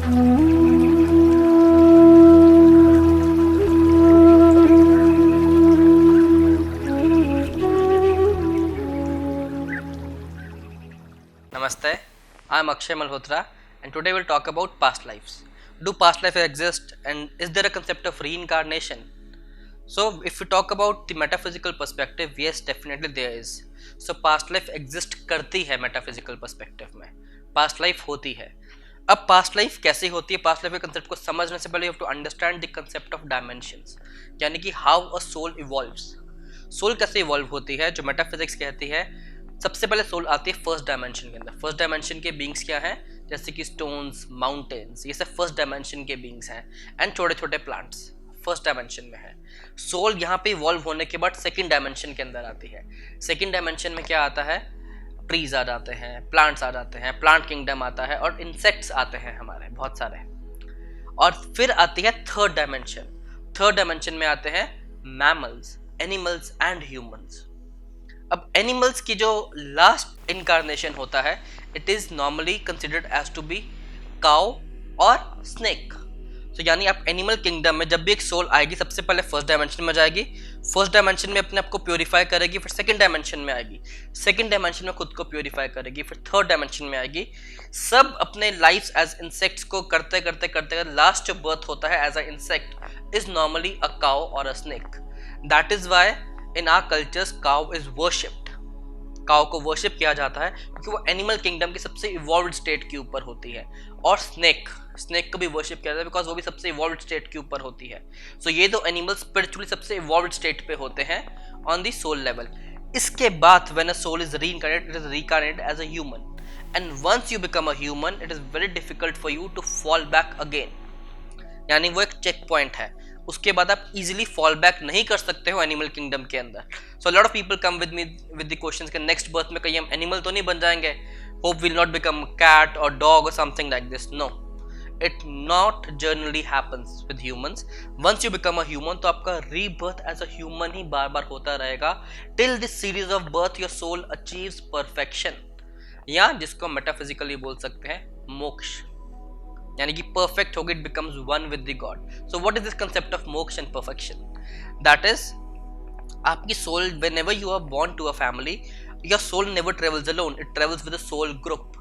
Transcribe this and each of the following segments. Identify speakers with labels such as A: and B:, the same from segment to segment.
A: Namaste, I am Akshay Malhotra and today we'll talk about past lives. Do past lives exist and is there a concept of reincarnation? So if we talk about the metaphysical perspective, yes definitely there is. So past life exist करती है metaphysical perspective में, past life होती है. अब past life कैसे होती है, past life के concept को समझने से पहले you have to understand the concept of dimensions, यानी कि how a soul evolves. Soul कैसे इवॉल्व होती है, जो मेटाफिजिक्स कहती है सबसे पहले सोल आती है फर्स्ट डायमेंशन के अंदर. फर्स्ट डायमेंशन के बींग्स क्या हैं, जैसे कि स्टोन्स, माउंटेन्स, ये सब फर्स्ट डायमेंशन के बींग्स हैं एंड छोटे छोटे प्लांट्स फर्स्ट डायमेंशन में है. सोल यहाँ पे इवॉल्व होने के बाद सेकंड डायमेंशन के अंदर आती है. सेकंड डायमेंशन में क्या आता है, ट्रीज आ जाते हैं, प्लांट्स आ जाते हैं, प्लांट किंगडम आता है और इंसेक्ट्स आते हैं हमारे बहुत सारे. और फिर आती है थर्ड डायमेंशन. थर्ड डायमेंशन में आते हैं मैमल्स, एनिमल्स एंड ह्यूमंस. अब एनिमल्स की जो लास्ट इनकारनेशन होता है, it is normally considered as to be cow और स्नेक. तो यानी आप एनिमल किंगडम में जब भी एक सोल आएगी सबसे पहले फर्स्ट डायमेंशन में जाएगी, फर्स्ट डायमेंशन में अपने आप को प्योरीफाई करेगी, फिर सेकंड डायमेंशन में आएगी, सेकंड डायमेंशन में खुद को प्योरीफाई करेगी, फिर थर्ड डायमेंशन में आएगी. सब अपने लाइफ एज इंसेक्ट्स को करते करते करते लास्ट जो बर्थ होता है as a insect is normally a cow or a snake. That is why in our cultures cow is worshipped. Cow को वर्शिप किया जाता है क्योंकि वो एनिमल किंगडम की सबसे इवॉल्व्ड स्टेट के ऊपर होती है. और स्नेक को भी वर्शिप किया जाता है बिकॉज वो भी सबसे इवॉल्व्ड स्टेट के ऊपर होती है. सो ये दो एनिमल्स स्पिरिचुअली सबसे इवॉल्व्ड स्टेट पे होते हैं ऑन द सोल लेवल. इसके बाद when a soul is reincarnated, it is reincarnated as a human and once you become a human it is very difficult for you to fall back again. यानी वो एक check point है, उसके बाद आप easily fall back नहीं कर सकते हो एनिमल किंगडम के अंदर. So lot of people come with me with the questions कि नेक्स्ट बर्थ में कहीं हम एनिमल तो नहीं बन जाएंगे, hope will not become cat और डॉग और something like this. No, it not generally happens with humans. Once you become a human तो आपका रीबर्थ एज अ ह्यूमन ही बार बार होता रहेगा till this series of birth your soul achieves perfection, या जिसको मेटाफिजिकली बोल सकते हैं मोक्ष, यानी कि परफेक्ट होगी, it becomes one with the god. So what is this concept of moksha and perfection? That is आपकी soul whenever you are born to a family, your soul never travels alone, it travels with a soul group.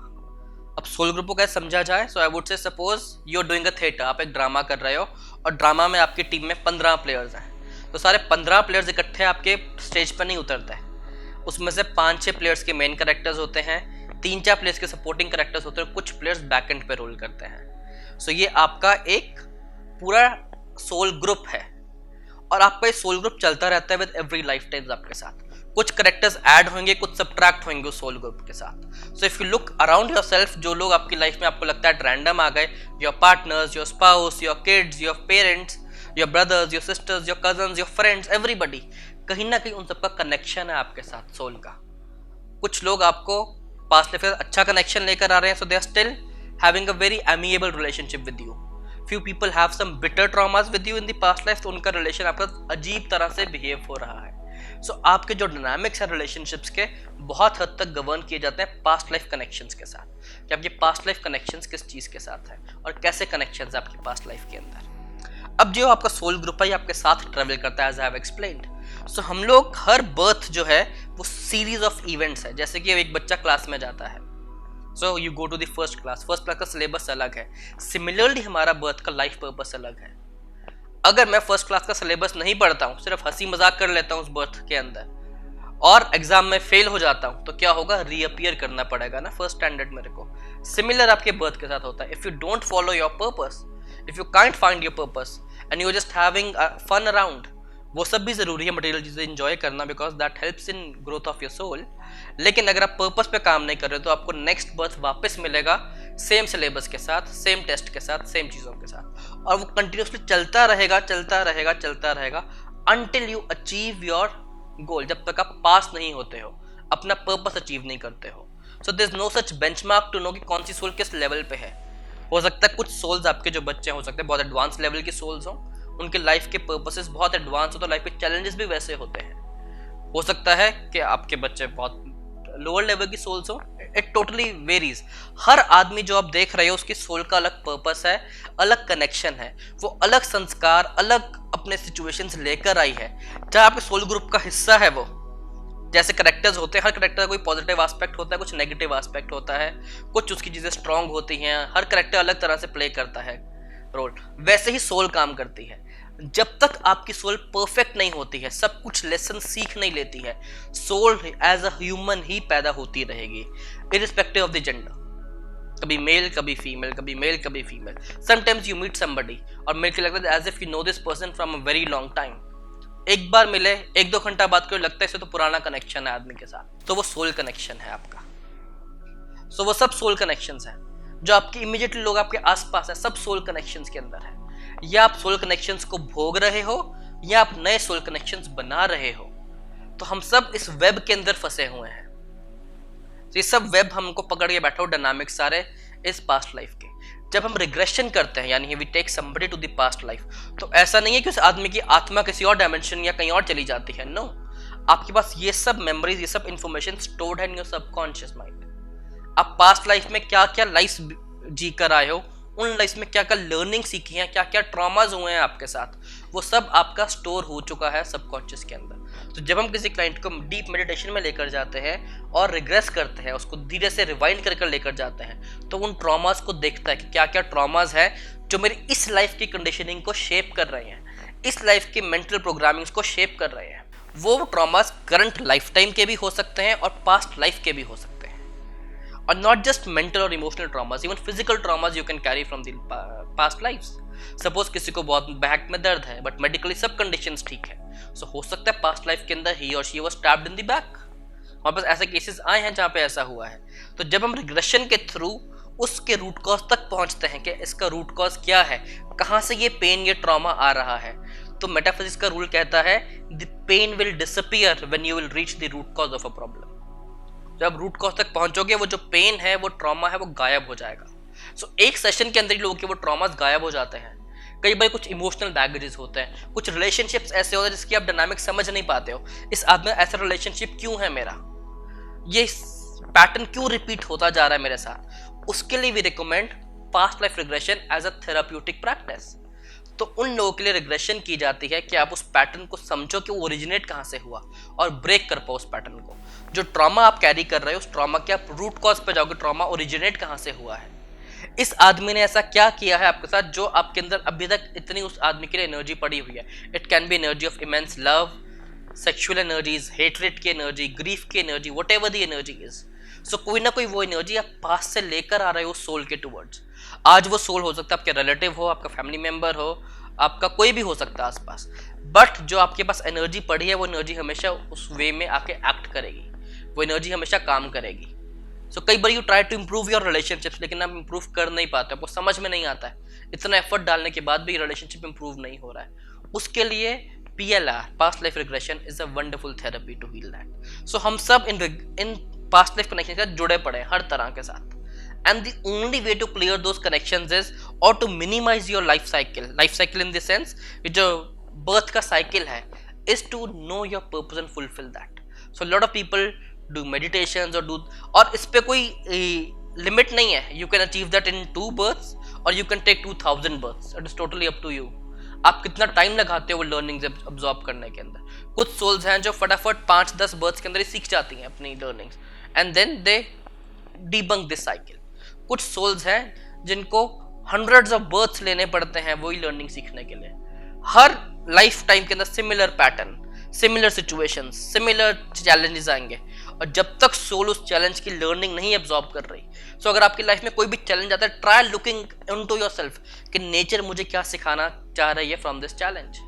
A: अब soul group को कैसे समझा जाए? So I would say suppose you are doing a theatre, आप एक drama कर रहे हो और ड्रामा में आपकी टीम में 15 प्लेयर्स हैं. तो सारे 15 प्लेयर्स इकट्ठे आपके स्टेज पर नहीं उतरते हैं. उसमें से 5-6 प्लेयर्स के मेन कैरेक्टर्स होते हैं, 3-4 प्लेयर्स के सपोर्टिंग कैरेक्टर्स होते हैं, कुछ प्लेयर्स बैक एंड पे रोल करते हैं. सो ये आपका एक पूरा सोल ग्रुप है और आपका ये सोल ग्रुप चलता रहता है विद एवरी लाइफ टाइम्स आपके साथ. कुछ करेक्टर्स ऐड होंगे, कुछ सब्ट्रैक्ट होंगे उस सोल ग्रुप के साथ. So if you look around yourself, जो लोग आपकी लाइफ में आपको लगता है रैंडम आ गए, your partners, your spouse, your kids, your parents, your brothers, your sisters, your cousins, your friends, everybody, कहीं ना कहीं उन सबका कनेक्शन है आपके साथ सोल का. कुछ लोग आपको पास्ट लाइफ से अच्छा कनेक्शन लेकर आ रहे हैं, so they are still having a very amiable relationship with you. Few people have some bitter traumas with you in the past life, तो उनका रिलेशन आपका अजीब तरह से बिहेव हो रहा है. सो आपके जो डायनामिक्स है रिलेशनशिप्स के बहुत हद तक गवर्न किए जाते हैं पास्ट लाइफ कनेक्शंस के साथ, कि आपके पास्ट लाइफ कनेक्शंस किस चीज़ के साथ है और कैसे कनेक्शंस आपकी पास्ट लाइफ के अंदर. अब जो आपका सोल ग्रुप है आपके साथ ट्रेवल करता है एज आई हैव एक्सप्लेन्ड. सो हम लोग हर बर्थ जो है वो सीरीज ऑफ इवेंट्स है. जैसे कि एक बच्चा क्लास में जाता है, so you go to the first class का सिलेबस अलग है. सिमिलरली हमारा बर्थ का लाइफ पर्पस अलग है. अगर मैं फर्स्ट क्लास का सिलेबस नहीं पढ़ता हूँ, सिर्फ हंसी मजाक कर लेता हूँ उस बर्थ के अंदर और एग्जाम में फेल हो जाता हूँ, तो क्या होगा, रीअपियर करना पड़ेगा ना फर्स्ट स्टैंडर्ड मेरे को. सिमिलर आपके बर्थ के साथ होता है. If you don't follow your purpose, if you can't find your purpose and you are just having fun around, वो सब भी जरूरी है मटेरियल चीज़ें इंजॉय करना because that helps in growth of your soul. लेकिन अगर आप पर्पस पे काम नहीं कर रहे हो तो आपको नेक्स्ट बर्थ वापस मिलेगा सेम सिलेबस के साथ, सेम टेस्ट के साथ, सेम चीज़ों के साथ, और वो कंटिन्यूसली चलता रहेगा चलता रहेगा चलता रहेगा until you achieve your goal. जब तक आप पास नहीं होते हो, अपना पर्पस अचीव नहीं करते हो. So there is no such benchmark to know कि कौन सी सोल किस लेवल पे है. हो सकता है कुछ सोल्स आपके जो बच्चे हो सकते हैं बहुत एडवांस लेवल के सोल्स हों, उनके लाइफ के पर्पसेस बहुत एडवांस हो तो लाइफ के चैलेंजेस भी वैसे होते हैं. हो सकता है कि आपके बच्चे बहुत लोअर लेवल की सोल्स हो, इट टोटली वेरीज। हर आदमी जो आप देख रहे हो उसकी सोल का अलग पर्पस है, अलग कनेक्शन है, वो अलग संस्कार, अलग अपने सिचुएशंस लेकर आई है। चाहे आपके सोल ग्रुप का हिस्सा है वो, जैसे करेक्टर्स होते हैं, हर करेक्टर का कोई पॉजिटिव एस्पेक्ट होता है, कुछ नेगेटिव एस्पेक्ट होता है, कुछ उसकी चीजें स्ट्रांग होती हैं, हर करेक्टर अलग तरह से प्ले करता है रोल। वैसे ही सोल काम करती है। जब तक आपकी सोल परफेक्ट नहीं होती है, सब कुछ लेसन सीख नहीं लेती है, सोल एज अ ह्यूमन ही पैदा होती रहेगी, इरिस्पेक्टिव ऑफ द जेंडर। कभी मेल कभी फीमेल, कभी मेल कभी female. Sometimes you meet somebody और मेरे को लगता है as if you know this person from a very long time. एक बार मिले, एक दो घंटा बात करो, लगता है इसे तो पुराना कनेक्शन है आदमी के साथ, तो वो सोल कनेक्शन है आपका। सो वो सब सोल कनेक्शंस हैं जो आपके इमीडिएटली लोग आपके आसपास है, सब सोल कनेक्शंस के अंदर है। या आप सोल कनेक्शंस को भोग रहे हो या आप नए सोल कनेक्शंस बना रहे हो। तो हम सब इस वेब के अंदर फंसे हुए हैं। तो ये सब वेब हमको पकड़ के बैठा हो, डायनामिक सारे इस पास्ट लाइफ के। जब हम रिग्रेशन करते हैं, यानी we take somebody to the past life, तो ऐसा नहीं है कि उस आदमी की आत्मा किसी और डायमेंशन या कहीं और चली जाती है। नो, आपके पास ये सब मेमोरीज, ये सब इंफॉर्मेशन स्टोर्ड है इन योर सबकॉन्शियस माइंड। आप पास्ट लाइफ में क्या क्या लाइफ जी कर आए हो, उन लाइफ में क्या क्या लर्निंग सीखी है, क्या क्या ट्रॉमाज हुए हैं आपके साथ, वो सब आपका स्टोर हो चुका है सबकॉन्शियस के अंदर। तो जब हम किसी क्लाइंट को डीप मेडिटेशन में लेकर जाते हैं और रिग्रेस करते हैं, उसको धीरे से रिवाइंड कर लेकर जाते हैं, तो उन ट्रॉमाज को देखता है कि क्या क्या ट्रॉमाज है जो मेरी इस लाइफ की कंडीशनिंग को शेप कर रहे हैं, इस लाइफ की मेंटल प्रोग्रामिंग को शेप कर रहे हैं। वो ट्रॉमाज करंट लाइफ टाइम के भी हो सकते हैं और पास्ट लाइफ के भी हो सकते हैं। और नॉट जस्ट मेंटल और emotional traumas, even physical traumas you can carry from the past lifes. Suppose किसी को बहुत बैक में दर्द है बट मेडिकली सब कंडीशंस ठीक है, सो हो सकता है पास्ट लाइफ के अंदर ही और she was stabbed in the back. हमारे पास ऐसे केसेस आए हैं जहाँ पे ऐसा हुआ है। तो जब हम रिग्रेशन के थ्रू उसके रूट कॉज तक पहुंचते हैं कि इसका रूट कॉज क्या है, कहाँ से ये पेन, ये ट्रॉमा आ रहा है, तो मेटाफिजिक्स का रूल कहता है the pain will disappear when you will reach the root cause of a problem. जब रूट कॉज तक पहुंचोगे, वो जो पेन है, वो ट्रॉमा है, वो गायब हो जाएगा। सो एक सेशन के अंदर ही लोगों के वो ट्रॉमास गायब हो जाते हैं। कई बार कुछ इमोशनल बैगेजेस होते हैं, कुछ रिलेशनशिप्स ऐसे होते हैं जिसकी आप डायनामिक समझ नहीं पाते हो। इस आदमी ऐसा रिलेशनशिप क्यों है मेरा, ये पैटर्न क्यों रिपीट होता जा रहा है मेरे साथ। उसके लिए we recommend past life regression as a therapeutic practice. तो उन लोगों के लिए रिग्रेशन की जाती है कि आप उस पैटर्न को समझो कि वो ओरिजिनेट कहाँ से हुआ और ब्रेक कर पाओ उस पैटर्न को। जो ट्रॉमा आप कैरी कर रहे हो, उस ट्रॉमा के आप रूट कॉज पे जाओगे, ट्रॉमा ओरिजिनेट कहाँ से हुआ है, इस आदमी ने ऐसा क्या किया है आपके साथ जो आपके अंदर अभी तक इतनी उस आदमी के लिए एनर्जी पड़ी हुई है। It can be energy of immense love, sexual energies, hatred की एनर्जी, ग्रीफ की energy, whatever the energy is. So कोई ना कोई वो एनर्जी आप पास से लेकर आ रहे हो सोल के टूवर्ड्स। आज वो सोल हो सकता है आपके रिलेटिव हो, आपका फैमिली मेंबर हो, आपका कोई भी हो सकता है आसपास, बट जो आपके पास एनर्जी पड़ी है, वो एनर्जी हमेशा उस वे में आके एक्ट करेगी, वो एनर्जी हमेशा काम करेगी। सो कई बार you try to improve your relationships, लेकिन आप इम्प्रूव कर नहीं पाते, आपको समझ में नहीं आता है, इतना एफर्ट डालने के बाद भी रिलेशनशिप इम्प्रूव नहीं हो रहा है। उसके लिए PLR, past life regression, is a wonderful therapy to heal that. So हम सब इन पास्ट लाइफ कनेक्शन के साथ जुड़े पड़े हैं हर तरह के साथ, and the only way to clear those connections is or to minimize your life cycle in the sense जो birth का cycle है is to know your purpose and fulfill that. So a lot of people do meditations और इस पे कोई limit नहीं है, you can achieve that in 2 births or you can take 2000 births, it is totally up to you. आप कितना time लगाते हो वो लर्निंग अब्जॉर्ब करने के अंदर। कुछ सोल्स हैं जो फटाफट 5-10 बर्थ्स के अंदर ही सीख जाती हैं अपनी learnings and then they debunk this cycle. कुछ सोल्स हैं जिनको हंड्रेड्स ऑफ बर्थ्स लेने पड़ते हैं वही लर्निंग सीखने के लिए। हर लाइफ टाइम के अंदर similar pattern, similar situations, similar challenges आएंगे, और जब तक सोल उस चैलेंज की लर्निंग नहीं एब्जॉर्ब कर रही। सो अगर आपकी लाइफ में कोई भी चैलेंज आता है, ट्राई लुकिंग इनटू योरसेल्फ कि नेचर मुझे क्या सिखाना चाह रही है from this challenge.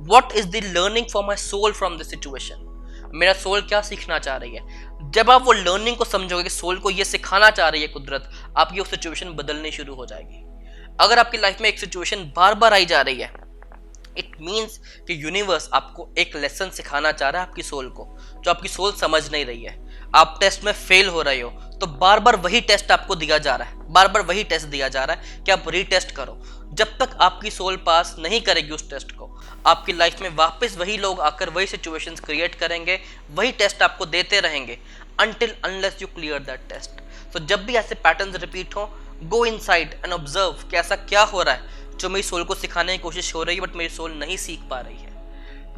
A: What is the learning for my soul from this situation, मेरा सोल क्या सीखना चाह रही है। जब आप वो लर्निंग को समझोगे कि सोल को ये सिखाना चाह रही है कुदरत, आपकी वो सिचुएशन बदलनी शुरू हो जाएगी। अगर आपकी लाइफ में एक सिचुएशन बार बार आई जा रही है, इट मीन्स कि यूनिवर्स आपको एक लेसन सिखाना चाह रहा है आपकी सोल को, जो आपकी सोल समझ नहीं रही है। आप टेस्ट में फेल हो रहे हो तो बार बार वही टेस्ट आपको दिया जा रहा है, बार बार वही टेस्ट दिया जा रहा है कि आप रीटेस्ट करो। जब तक आपकी सोल पास नहीं करेगी उस टेस्ट को, आपकी लाइफ में वापस वही लोग आकर वही सिचुएशंस क्रिएट करेंगे, वही टेस्ट आपको देते रहेंगे। until unless you clear that test. So जब भी ऐसे पैटर्न्स रिपीट हो, go inside and observe कि ऐसा क्या हो रहा है जो मेरी सोल को सिखाने की कोशिश हो रही है बट मेरी सोल नहीं सीख पा रही है.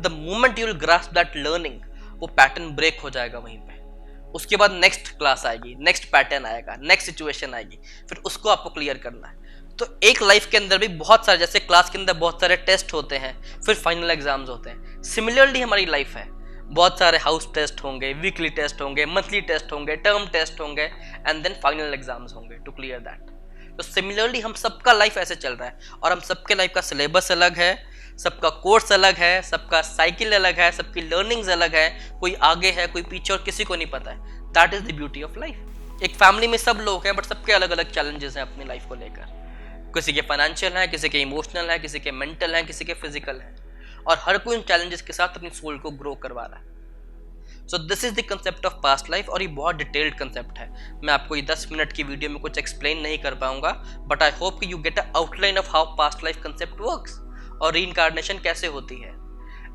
A: The moment you will grasp that learning, वो पैटर्न ब्रेक हो जाएगा वहीं पे. उसके बाद नेक्स्ट क्लास आएगी, नेक्स्ट पैटर्न आएगा, नेक्स्ट सिचुएशन आएगी, फिर उसको आपको क्लियर करना है. तो एक लाइफ के अंदर भी बहुत सारे, जैसे क्लास के अंदर बहुत सारे टेस्ट होते हैं, फिर फाइनल एग्जाम्स होते हैं, सिमिलरली हमारी लाइफ है. बहुत सारे हाउस टेस्ट होंगे, वीकली टेस्ट होंगे, मंथली टेस्ट होंगे, टर्म टेस्ट होंगे एंड देन फाइनल एग्जाम्स होंगे टू क्लियर दैट. तो सिमिलरली हम सबका लाइफ ऐसे चल रहा है और हम सबके लाइफ का सिलेबस अलग है, सबका कोर्स अलग है, सबका साइकिल अलग है, सबकी लर्निंग्स अलग है, कोई आगे है, कोई पीछे और किसी को नहीं पता है. That is the beauty of life. एक फैमिली में सब लोग हैं बट सबके अलग अलग चैलेंजेस हैं अपनी लाइफ को लेकर. किसी के फाइनेंशियल हैं, किसी के इमोशनल हैं, किसी के मेंटल हैं, किसी के फिजिकल हैं, और हर कोई उन चैलेंजेस के साथ अपनी सोल को ग्रो करवा रहा है. So this is the concept of past life, और ये बहुत डिटेल्ड कंसेप्ट है. मैं आपको ये 10 मिनट की वीडियो में कुछ एक्सप्लेन नहीं कर पाऊंगा, बट आई होप कि you get a outline of how past life concept works और रीइंकार्नेशन कैसे होती है.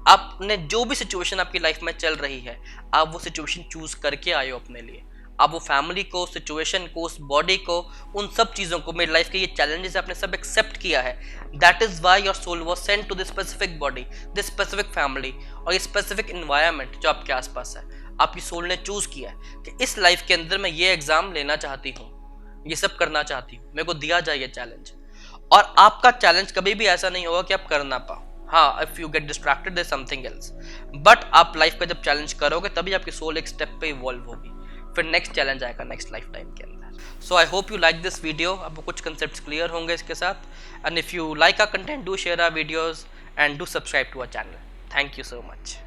A: आपने जो भी सिचुएशन आपकी लाइफ में चल रही है, आप वो सिचुएशन चूज करके आए हो अपने लिए. आप वो फैमिली को, सिचुएशन को, उस बॉडी को, उन सब चीज़ों को, मेरी लाइफ के ये चैलेंजेस आपने सब एक्सेप्ट किया है. That is why your soul was sent to this specific body, this specific family और ये स्पेसिफिक इन्वायरमेंट जो आपके आसपास है. आपकी सोल ने चूज किया है कि इस लाइफ के अंदर मैं ये एग्जाम लेना चाहती हूँ, ये सब करना चाहती हूँ, मेरे को दिया जाए ये चैलेंज. और आपका चैलेंज कभी भी ऐसा नहीं होगा कि आप कर ना पाओ. हाँ, if you get distracted there something else, but आप लाइफ का जब चैलेंज करोगे तभी आपकी सोल एक स्टेप पे इवॉल्व होगी, फिर नेक्स्ट चैलेंज आएगा नेक्स्ट लाइफ टाइम के अंदर. So I hope you like this video. आपको कुछ कंसेप्ट्स क्लियर होंगे इसके साथ. And if you like our content, do share our videos and do subscribe to our channel. Thank you so much.